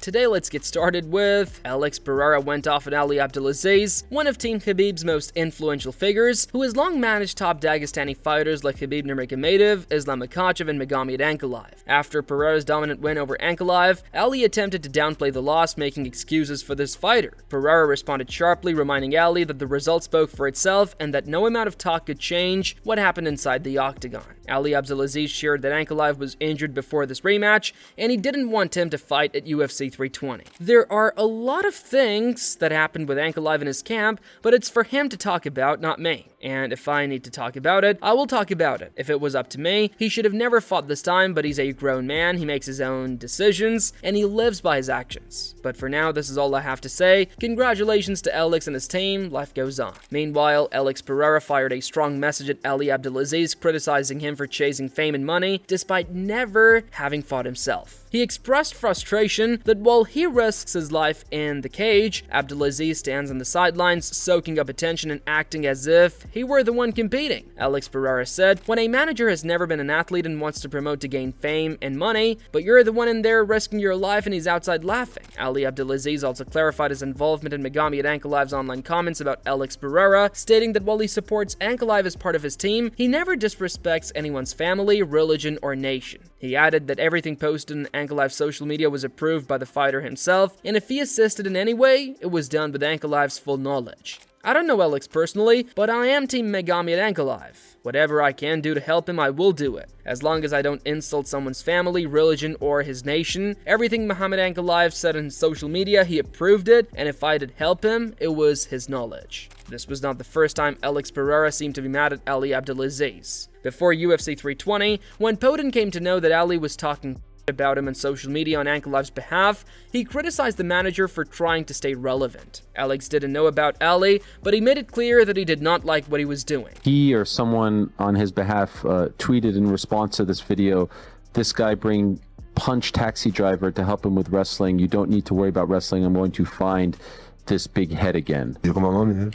Today, let's get started with Alex Pereira went off on Ali Abdelaziz, one of Team Khabib's most influential figures, who has long managed top Dagestani fighters like Khabib Nurmagomedov, Islam Makhachev, and Magomed Ankalaev. After Pereira's dominant win over Ankalaev, Ali attempted to downplay the loss, making excuses for this fighter. Pereira responded sharply, reminding Ali that the result spoke for itself and that no amount of talk could change what happened inside the octagon. Ali Abdelaziz shared that Ankalaev was injured before this rematch, and he didn't want him to fight at UFC 320. There are a lot of things that happened with Ankalaev in his camp, but it's for him to talk about, not me. And if I need to talk about it, I will talk about it. If it was up to me, he should have never fought this time, but he's a grown man, he makes his own decisions, and he lives by his actions. But for now, this is all I have to say. Congratulations to Alex and his team, life goes on. Meanwhile, Alex Pereira fired a strong message at Ali Abdelaziz, criticizing him for chasing fame and money, despite never having fought himself. He expressed frustration that while he risks his life in the cage, Abdelaziz stands on the sidelines, soaking up attention and acting as if he were the one competing. Alex Pereira said, "When a manager has never been an athlete and wants to promote to gain fame and money, but you're the one in there risking your life and he's outside laughing." Ali Abdelaziz also clarified his involvement in Magomed Ankalaev's online comments about Alex Pereira, stating that while he supports Ankalaev as part of his team, he never disrespects anyone's family, religion, or nation. He added that everything posted on Ankalaev's social media was approved by the fighter himself, and if he assisted in any way, it was done with Ankalaev's full knowledge. I don't know Alex personally, but I am Team Magomed Ankalaev. Whatever I can do to help him, I will do it. As long as I don't insult someone's family, religion, or his nation. Everything Magomed Ankalaev said on social media, he approved it, and if I did help him, it was his knowledge. This was not the first time Alex Pereira seemed to be mad at Ali Abdelaziz. Before UFC 320, when Podin came to know that Ali was talking about him on social media on Ankalaev's behalf, he criticized the manager for trying to stay relevant. Alex didn't know about Ali, but he made it clear that he did not like what he was doing. He or someone on his behalf tweeted in response to this video, "This guy bring punch taxi driver to help him with wrestling. You don't need to worry about wrestling. I'm going to find this big head again."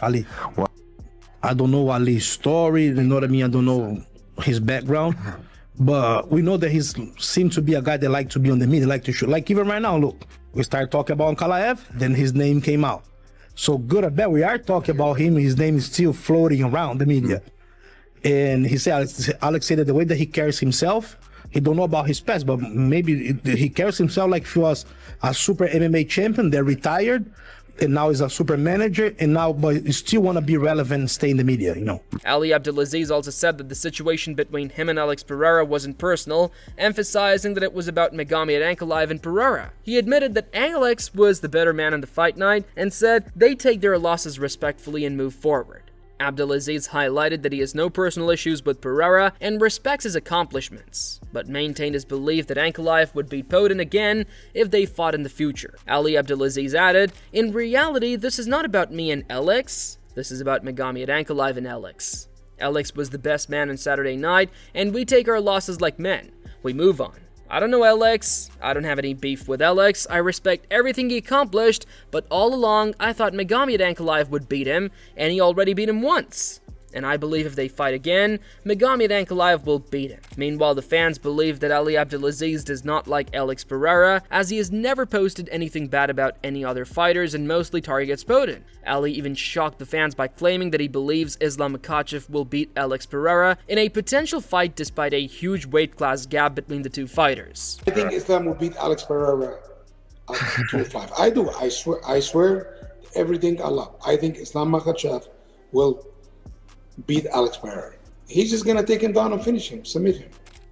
Ali. I don't know Ali's story, you know what I mean? I don't know his background. But we know that he seems to be a guy that like to be on the media, like to shoot. Like even right now, look, we started talking about Ankalaev, then his name came out. So good or bad, we are talking about him. His name is still floating around the media. And he said, Alex said that the way that he carries himself, he don't know about his past, but maybe he carries himself like if he was a super MMA champion that retired, and now he's a super manager, and now but you still want to be relevant and stay in the media, you know. Ali Abdelaziz also said that the situation between him and Alex Pereira wasn't personal, emphasizing that it was about Magomed Ankalaev and Pereira. He admitted that Alex was the better man in the fight night and said they take their losses respectfully and move forward. Abdelaziz highlighted that he has no personal issues with Pereira and respects his accomplishments, but maintained his belief that Ankalaev would beat Podin again if they fought in the future. Ali Abdelaziz added, "In reality, this is not about me and Alex, this is about Magomed Ankalaev and Alex. Alex was the best man on Saturday night, and we take our losses like men. We move on. I don't know Alex, I don't have any beef with Alex, I respect everything he accomplished, but all along I thought Magomed Ankalaev would beat him, and he already beat him once. And I believe if they fight again, Magomed Ankalaev will beat him." Meanwhile, the fans believe that Ali Abdelaziz does not like Alex Pereira, as he has never posted anything bad about any other fighters and mostly targets Podin. Ali even shocked the fans by claiming that he believes Islam Makhachev will beat Alex Pereira in a potential fight despite a huge weight class gap between the two fighters. I think Islam will beat Alex Pereira at 205. I do. I swear everything Allah. I think Islam Makhachev will beat Alex Pereira. He's just gonna take him down and finish him, submit him.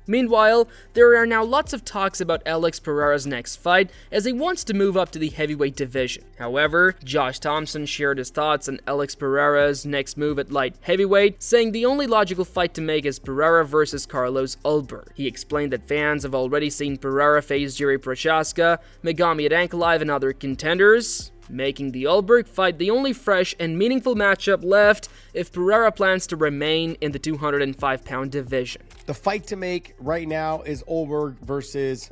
Meanwhile, there are now lots of talks about Alex Pereira's next fight as he wants to move up to the heavyweight division. However, Josh Thompson shared his thoughts on Alex Pereira's next move at light heavyweight, saying the only logical fight to make is Pereira versus Carlos Ulberg. He explained that fans have already seen Pereira face Jiri Prochazka, Magomed Ankalaev, and other contenders, making the Ulberg fight the only fresh and meaningful matchup left if Pereira plans to remain in the 205-pound division. The fight to make right now is Ulberg versus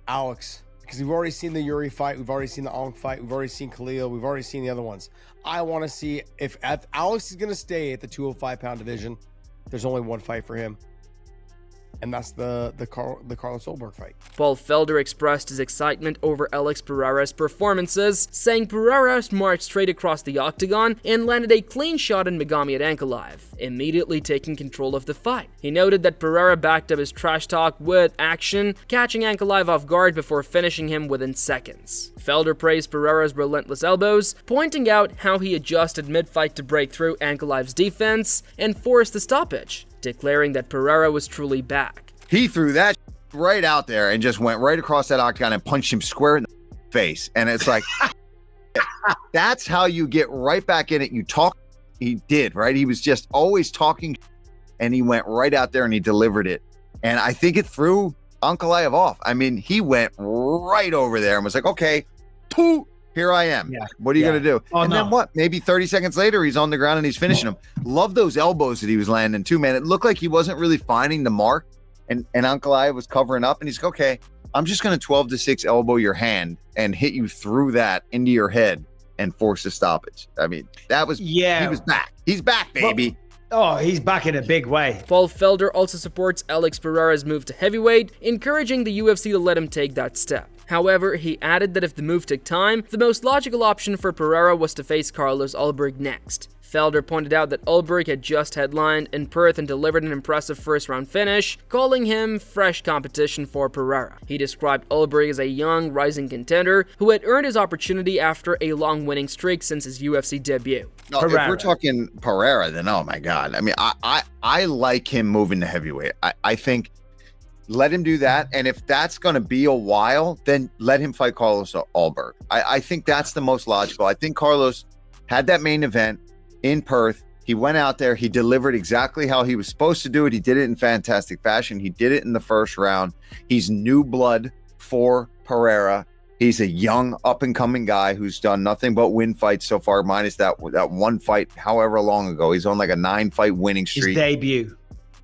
Alex, because we've already seen the Yuri fight, we've already seen the Ong fight, we've already seen Khalil, we've already seen the other ones. I want to see if Alex is going to stay at the 205-pound division. There's only one fight for him. And that's the Carlos Ulberg fight. Paul Felder expressed his excitement over Alex Pereira's performances, saying Pereira marched straight across the octagon and landed a clean shot in Magomed Ankalaev, immediately taking control of the fight. He noted that Pereira backed up his trash talk with action, catching Ankalaev off guard before finishing him within seconds. Felder praised Pereira's relentless elbows, pointing out how he adjusted mid-fight to break through Ankalaev's defense and force the stoppage, declaring that Pereira was truly back. He threw that right out there and just went right across that octagon and punched him square in the face. And it's like, that's how you get right back in it. You talk, he did, right? He was just always talking, and he went right out there and he delivered it. And I think it threw Ankalaev off. I mean, he went right over there and was like, okay, pooh, here I am. Yeah. What are you going to do? Then what? Maybe 30 seconds later, he's on the ground and he's finishing him. Love those elbows that he was landing too, man. It looked like he wasn't really finding the mark, and Ankalaev was covering up, and he's like, okay, I'm just going to 12-6 elbow your hand and hit you through that into your head and force a stoppage. I mean, that was, he was back. He's back, baby. Oh, he's back in a big way. Paul Felder also supports Alex Pereira's move to heavyweight, encouraging the UFC to let him take that step. However, he added that if the move took time, the most logical option for Pereira was to face Carlos Ulberg next. Felder pointed out that Ulberg had just headlined in Perth and delivered an impressive first-round finish, calling him fresh competition for Pereira. He described Ulberg as a young, rising contender who had earned his opportunity after a long winning streak since his UFC debut. No, if we're talking Pereira, then oh my God. I mean, I like him moving to heavyweight. I think let him do that, and if that's going to be a while, then let him fight Carlos Ulberg. I think that's the most logical. I think Carlos had that main event in Perth. He went out there, he delivered exactly how he was supposed to do it. He did it in fantastic fashion. He did it in the first round. He's new blood for Pereira. He's a young up-and-coming guy who's done nothing but win fights so far, minus that one fight however long ago. He's on like a 9-fight winning streak.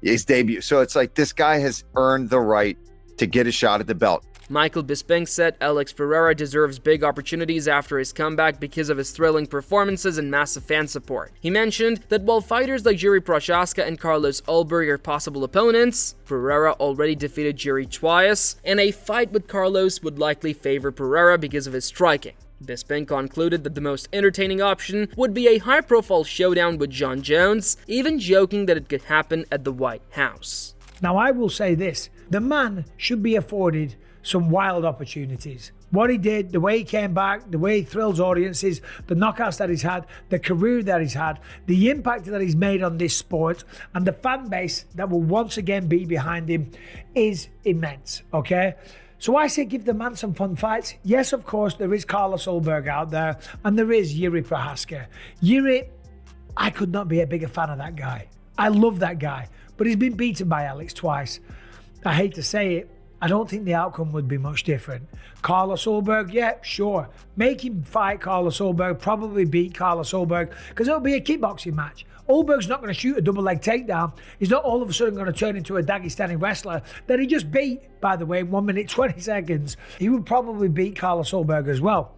His debut. So it's like this guy has earned the right to get a shot at the belt. Michael Bisping said Alex Pereira deserves big opportunities after his comeback because of his thrilling performances and massive fan support. He mentioned that while fighters like Jiří Procházka and Carlos Ulberg are possible opponents, Pereira already defeated Jiří twice, and a fight with Carlos would likely favor Pereira because of his striking. Bisping concluded that the most entertaining option would be a high-profile showdown with Jon Jones, even joking that it could happen at the White House. Now, I will say this. The man should be afforded some wild opportunities. What he did, the way he came back, the way he thrills audiences, the knockouts that he's had, the career that he's had, the impact that he's made on this sport, and the fan base that will once again be behind him is immense, okay? So I say give the man some fun fights. Yes, of course, there is Carlos Ulberg out there, and there is Jiří Procházka. Jiří, I could not be a bigger fan of that guy. I love that guy, but he's been beaten by Alex twice. I hate to say it, I don't think the outcome would be much different. Carlos Ulberg, yeah, sure. Make him fight Carlos Ulberg, probably beat Carlos Ulberg, because it'll be a kickboxing match. Ulberg's not going to shoot a double leg takedown. He's not all of a sudden going to turn into a Dagestani wrestler that he just beat, by the way, 1 minute, 20 seconds. He would probably beat Carlos Ulberg as well.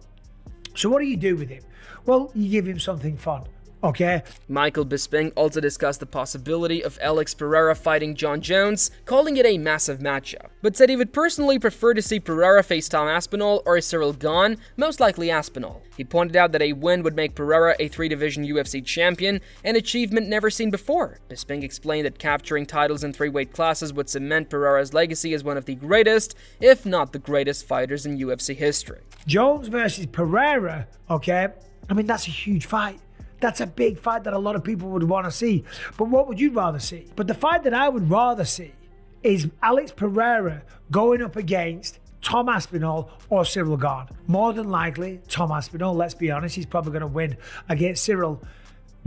So what do you do with him? Well, you give him something fun. Okay. Michael Bisping also discussed the possibility of Alex Pereira fighting Jon Jones, calling it a massive matchup, but said he would personally prefer to see Pereira face Tom Aspinall or Cyril Gane, most likely Aspinall. He pointed out that a win would make Pereira a 3-division UFC champion, an achievement never seen before. Bisping explained that capturing titles in 3 weight classes would cement Pereira's legacy as one of the greatest, if not the greatest fighters in UFC history. Jones versus Pereira, okay, I mean, that's a huge fight. That's a big fight that a lot of people would want to see. But what would you rather see? But the fight that I would rather see is Alex Pereira going up against Tom Aspinall or Cyril Gane. More than likely, Tom Aspinall, let's be honest, he's probably going to win against Cyril.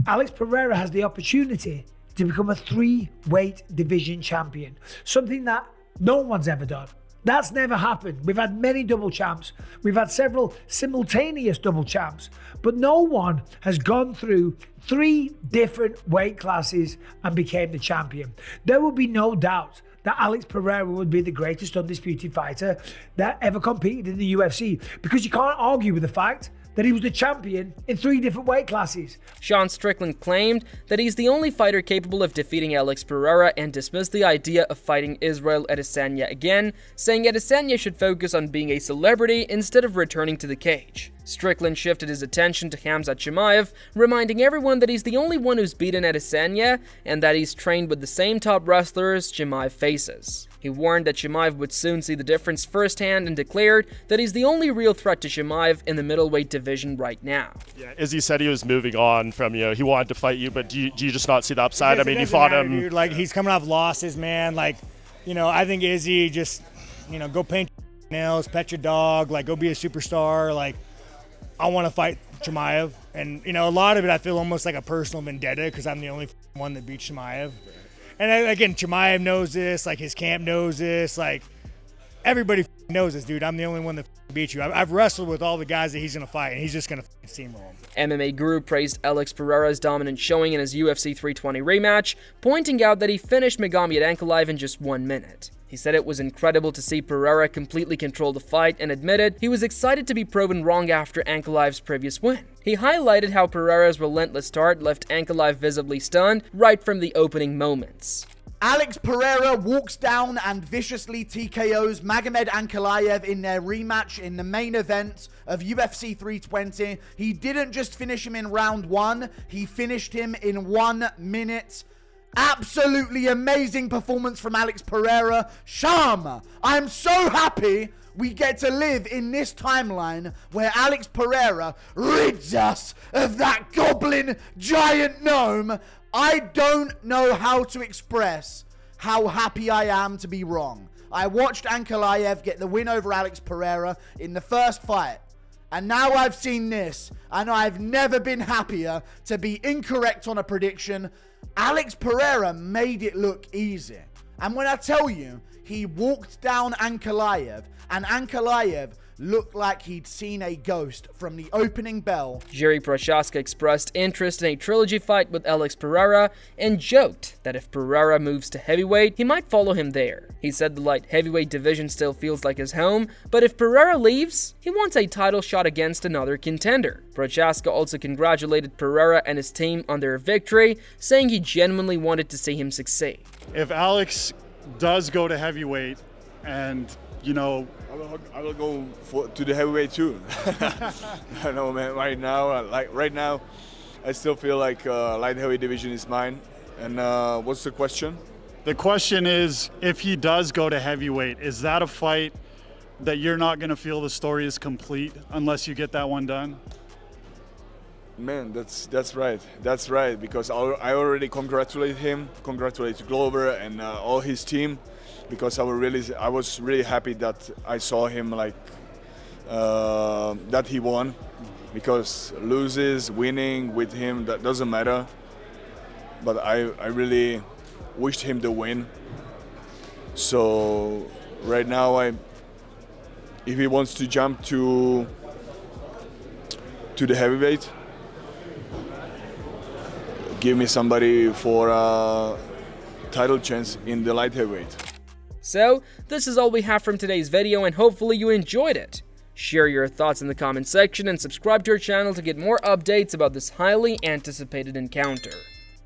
Alex Pereira has the opportunity to become a 3-weight division champion, something that no one's ever done. That's never happened. We've had many double champs. We've had several simultaneous double champs, but no one has gone through 3 different weight classes and became the champion. There will be no doubt that Alex Pereira would be the greatest undisputed fighter that ever competed in the UFC, because you can't argue with the fact that he was the champion in 3 different weight classes. Sean Strickland claimed that he's the only fighter capable of defeating Alex Pereira and dismissed the idea of fighting Israel Adesanya again, saying Adesanya should focus on being a celebrity instead of returning to the cage. Strickland shifted his attention to Khamzat Chimaev, reminding everyone that he's the only one who's beaten Adesanya and that he's trained with the same top wrestlers Chimaev faces. He warned that Chimaev would soon see the difference firsthand and declared that he's the only real threat to Chimaev in the middleweight division right now. Yeah, Izzy said he was moving on from he wanted to fight you, but do you just not see the upside? I mean, you fought him. Dude. Like, he's coming off losses, man. Like, I think Izzy just, go paint your nails, pet your dog, like, go be a superstar. Like, I want to fight Chimaev. And, a lot of it I feel almost like a personal vendetta because I'm the only one that beat Chimaev. And again, Chimaev knows this, like his camp knows this, like everybody knows this, dude. I'm the only one that beat you. I've wrestled with all the guys that he's going to fight, and he's just going to steamroll him. MMA Guru praised Alex Pereira's dominant showing in his UFC 320 rematch, pointing out that he finished Magomed Ankalaev in just 1 minute. He said it was incredible to see Pereira completely control the fight and admitted he was excited to be proven wrong after Ankalaev's previous win. He highlighted how Pereira's relentless start left Ankalaev visibly stunned right from the opening moments. Alex Pereira walks down and viciously TKOs Magomed Ankalaev in their rematch in the main event of UFC 320. He didn't just finish him in round 1, he finished him in 1 minute. Absolutely amazing performance from Alex Pereira. Sham, I'm so happy we get to live in this timeline where Alex Pereira rids us of that goblin giant gnome. I don't know how to express how happy I am to be wrong. I watched Ankalaev get the win over Alex Pereira in the first fight. And now I've seen this, and I've never been happier to be incorrect on a prediction. Alex Pereira made it look easy. And when I tell you, he walked down Ankalaev, and Ankalaev looked like he'd seen a ghost from the opening bell. Jiří Procházka expressed interest in a trilogy fight with Alex Pereira and joked that if Pereira moves to heavyweight, he might follow him there. He said the light heavyweight division still feels like his home, but if Pereira leaves, he wants a title shot against another contender. Procházka also congratulated Pereira and his team on their victory, saying he genuinely wanted to see him succeed. If Alex does go to heavyweight and I will go to the heavyweight too. I know, man. Right now, I still feel like light heavyweight division is mine. And what's the question? The question is, if he does go to heavyweight, is that a fight that you're not going to feel the story is complete unless you get that one done? Man, that's right. That's right. Because I already congratulate him, congratulate Glover and all his team. Because I was really happy that I saw him that he won. Because loses, winning with him, that doesn't matter. But I really wished him the win. So right now, if he wants to jump to the heavyweight, give me somebody for a title chance in the light heavyweight. So, this is all we have from today's video, and hopefully you enjoyed it. Share your thoughts in the comment section and subscribe to our channel to get more updates about this highly anticipated encounter.